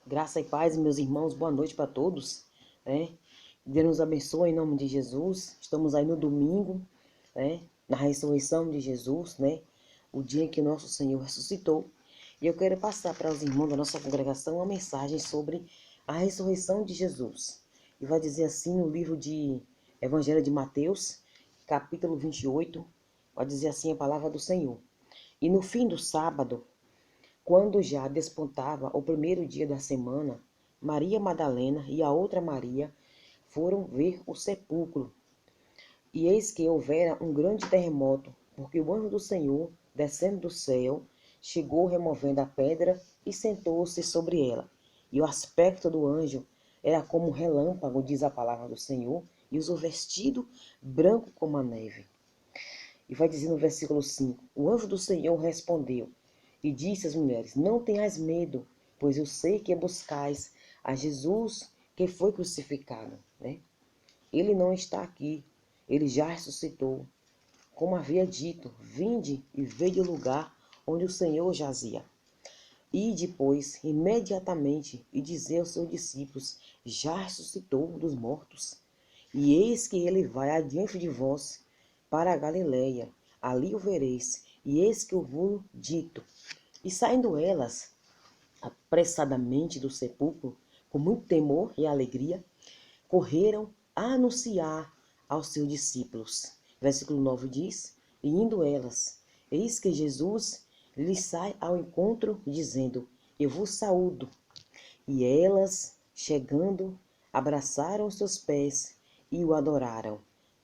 Graça e paz, meus irmãos, boa noite para todos, né? Deus nos abençoe em nome de Jesus. Estamos aí no domingo, né? Na ressurreição de Jesus, né? O dia em que nosso Senhor ressuscitou. E eu quero passar para os irmãos da nossa congregação uma mensagem sobre a ressurreição de Jesus. E vai dizer assim no livro de Evangelho de Mateus, capítulo 28, vai dizer assim a palavra do Senhor. E no fim do sábado, quando já despontava o primeiro dia da semana, Maria Madalena e a outra Maria foram ver o sepulcro. E eis que houvera um grande terremoto, porque o anjo do Senhor, descendo do céu, chegou removendo a pedra e sentou-se sobre ela. E o aspecto do anjo era como um relâmpago, diz a palavra do Senhor, e o vestido branco como a neve. E vai dizer no versículo 5: O anjo do Senhor respondeu e disse às mulheres: Não tenhais medo, pois eu sei que buscais a Jesus que foi crucificado, né? Ele não está aqui, ele já ressuscitou. Como havia dito, vinde e vede o lugar onde o Senhor jazia. E depois, imediatamente, e dizer aos seus discípulos: Já ressuscitou dos mortos. E eis que ele vai adiante de vós para a Galileia, ali o vereis, e eis que eu vos dito. E saindo elas apressadamente do sepulcro, com muito temor e alegria, correram a anunciar aos seus discípulos. Versículo 9 diz: E indo elas, eis que Jesus lhes sai ao encontro, dizendo: Eu vos saúdo. E elas, chegando, abraçaram os seus pés e o adoraram.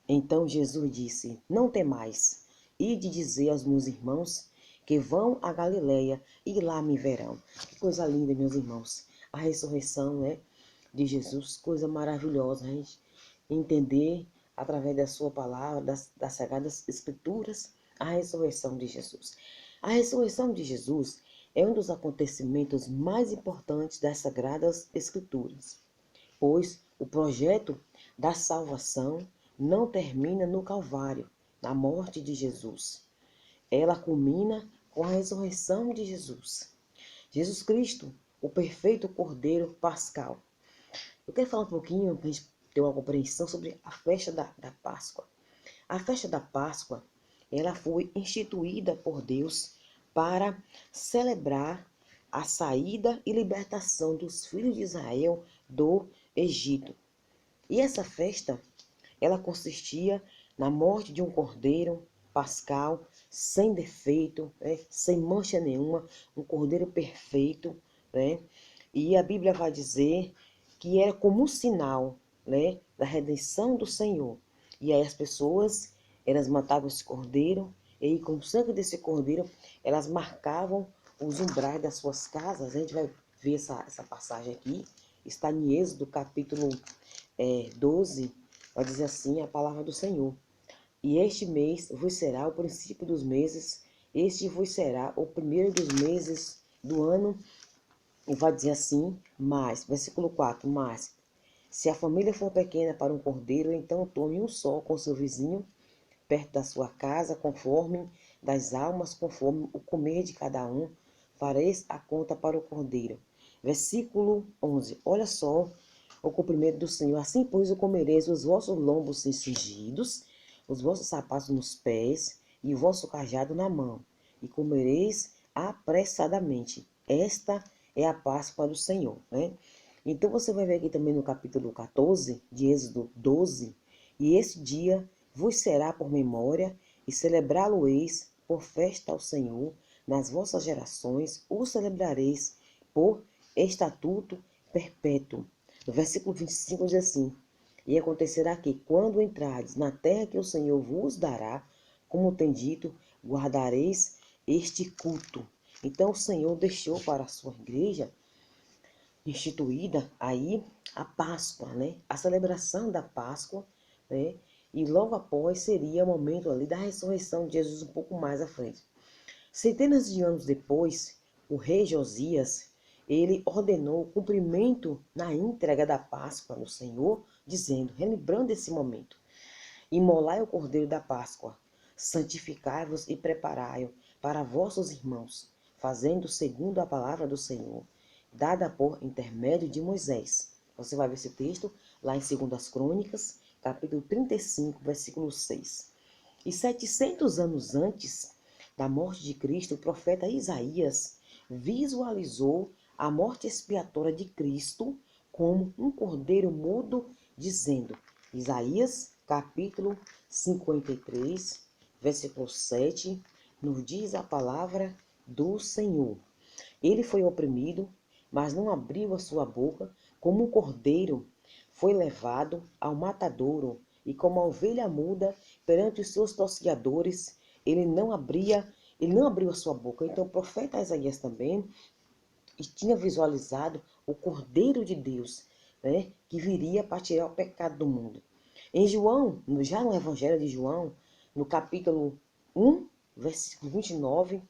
Então Jesus disse: Não temais, ide dizer aos meus irmãos que vão a Galileia e lá me verão. Que coisa linda, meus irmãos. A ressurreição, né, de Jesus, coisa maravilhosa, a gente entender através da sua palavra, das Sagradas Escrituras, a ressurreição de Jesus. A ressurreição de Jesus é um dos acontecimentos mais importantes das Sagradas Escrituras, pois o projeto da salvação não termina no Calvário, na morte de Jesus. Ela culmina com a ressurreição de Jesus. Jesus Cristo, o perfeito Cordeiro Pascal. Eu quero falar um pouquinho, para a gente ter uma compreensão sobre a festa da Páscoa. A festa da Páscoa, ela foi instituída por Deus para celebrar a saída e libertação dos filhos de Israel do Egito. E essa festa, ela consistia na morte de um cordeiro pascal, sem defeito, né, sem mancha nenhuma, um cordeiro perfeito, né? E a Bíblia vai dizer que era como um sinal, né, da redenção do Senhor. E aí as pessoas, elas matavam esse cordeiro, e aí com o sangue desse cordeiro, elas marcavam os umbrais das suas casas. A gente vai ver essa passagem aqui, está em Êxodo capítulo 12, vai dizer assim a palavra do Senhor. E este mês vos será o princípio dos meses, este vos será o primeiro dos meses do ano. E vai dizer assim, mas, versículo 4, mas, se a família for pequena para um cordeiro, então tome um só com seu vizinho, perto da sua casa, conforme das almas, conforme o comer de cada um, fareis a conta para o cordeiro. Versículo 11, olha só o cumprimento do Senhor. Assim, pois, o comereis os vossos lombos cingidos, os vossos sapatos nos pés e o vosso cajado na mão, e comereis apressadamente. Esta é a Páscoa do Senhor, né? Então você vai ver aqui também no capítulo 14 de Êxodo 12, e esse dia vos será por memória, e celebrá-lo-eis por festa ao Senhor, nas vossas gerações o celebrareis por estatuto perpétuo. No versículo 25 diz assim: E acontecerá que, quando entrardes na terra que o Senhor vos dará, como tem dito, guardareis este culto. Então o Senhor deixou para a sua igreja instituída aí a Páscoa, né? A celebração da Páscoa, né? E logo após seria o momento ali da ressurreição de Jesus um pouco mais à frente. Centenas de anos depois, o rei Josias, ele ordenou o cumprimento na entrega da Páscoa no Senhor, dizendo, relembrando esse momento: Imolai o cordeiro da Páscoa, santificai-vos e preparai-o para vossos irmãos, fazendo segundo a palavra do Senhor. dada por intermédio de Moisés. Você vai ver esse texto lá em 2 Crônicas, capítulo 35, versículo 6. E 700 anos antes da morte de Cristo, o profeta Isaías visualizou a morte expiatória de Cristo como um cordeiro mudo, dizendo, Isaías capítulo 53, versículo 7, nos diz a palavra do Senhor. Ele foi oprimido, mas não abriu a sua boca, como um cordeiro foi levado ao matadouro, e como a ovelha muda perante os seus tosquiadores, ele não abriu a sua boca. Então o profeta Isaías também tinha visualizado o Cordeiro de Deus, né, que viria para tirar o pecado do mundo. Em João, já no Evangelho de João, no capítulo 1, versículo 29,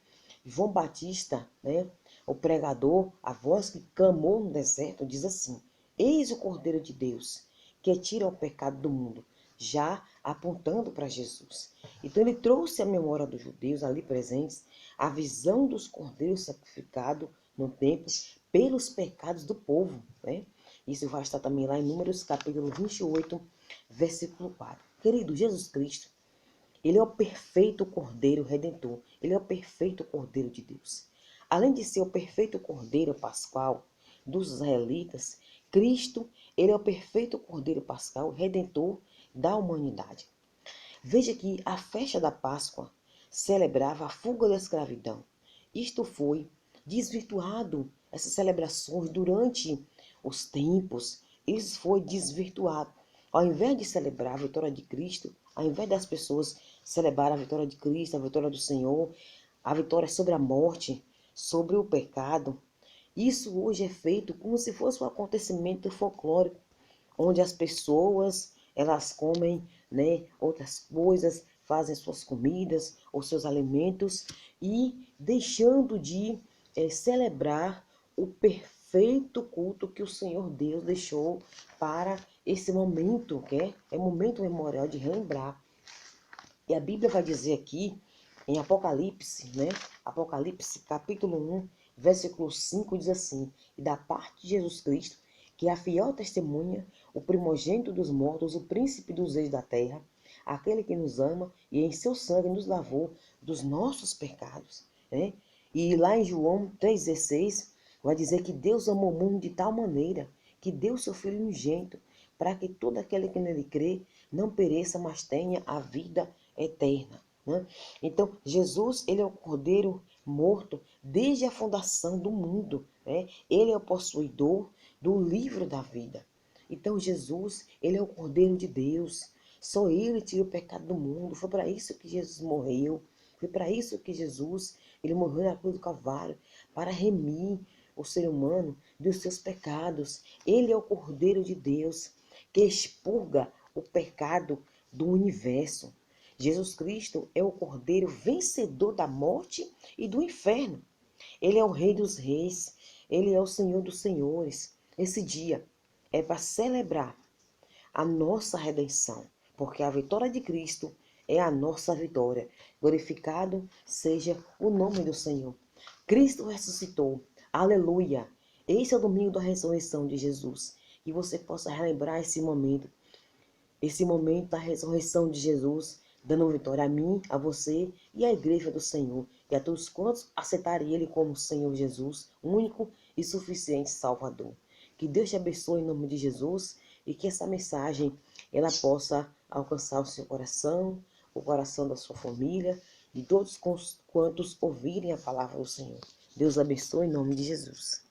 João Batista, né, o pregador, a voz que clamou no deserto, diz assim: Eis o Cordeiro de Deus, que tira o pecado do mundo, já apontando para Jesus. Então ele trouxe à memória dos judeus ali presentes a visão dos cordeiros sacrificados no templo pelos pecados do povo, né? Isso vai estar também lá em Números capítulo 28, versículo 4. Querido, Jesus Cristo, ele é o perfeito Cordeiro Redentor. Ele é o perfeito Cordeiro de Deus. Além de ser o perfeito Cordeiro Pascual dos israelitas, Cristo, ele é o perfeito Cordeiro Pascal Redentor da humanidade. Veja que a festa da Páscoa celebrava a fuga da escravidão. Isto foi desvirtuado, essas celebrações durante os tempos, isso foi desvirtuado. Ao invés de celebrar a vitória de Cristo, ao invés das pessoas celebrarem a vitória de Cristo, a vitória do Senhor, a vitória sobre a morte, sobre o pecado, isso hoje é feito como se fosse um acontecimento folclórico, onde as pessoas elas comem, né, outras coisas, fazem suas comidas ou seus alimentos e deixando de celebrar o perfeito culto que o Senhor Deus deixou para esse momento, que é um momento memorial de relembrar. E a Bíblia vai dizer aqui, em Apocalipse, né? Apocalipse capítulo 1, versículo 5, diz assim: E da parte de Jesus Cristo, que é a fiel testemunha, o primogênito dos mortos, o príncipe dos reis da terra, aquele que nos ama e em seu sangue nos lavou dos nossos pecados, né? E lá em João 3,16, vai dizer que Deus amou o mundo de tal maneira que deu seu Filho unigênito, para que todo aquele que nele crê não pereça, mas tenha a vida eterna, né? Então, Jesus, ele é o Cordeiro morto desde a fundação do mundo, né? Ele é o possuidor do livro da vida. Então, Jesus, ele é o Cordeiro de Deus. Só ele tira o pecado do mundo. Foi para isso que Jesus morreu. Foi para isso que Jesus, ele morreu na cruz do Calvário, para remir o ser humano dos seus pecados. Ele é o Cordeiro de Deus que expurga o pecado do universo. Jesus Cristo é o Cordeiro vencedor da morte e do inferno. Ele é o Rei dos Reis, ele é o Senhor dos Senhores. Esse dia é para celebrar a nossa redenção, porque a vitória de Cristo é a nossa vitória. Glorificado seja o nome do Senhor. Cristo ressuscitou. Aleluia! Esse é o domingo da ressurreição de Jesus. Que você possa relembrar esse momento da ressurreição de Jesus, dando vitória a mim, a você e à igreja do Senhor, e a todos quantos aceitarem Ele como Senhor Jesus, único e suficiente Salvador. Que Deus te abençoe em nome de Jesus e que essa mensagem ela possa alcançar o seu coração, o coração da sua família, de todos quantos ouvirem a palavra do Senhor. Deus abençoe em nome de Jesus.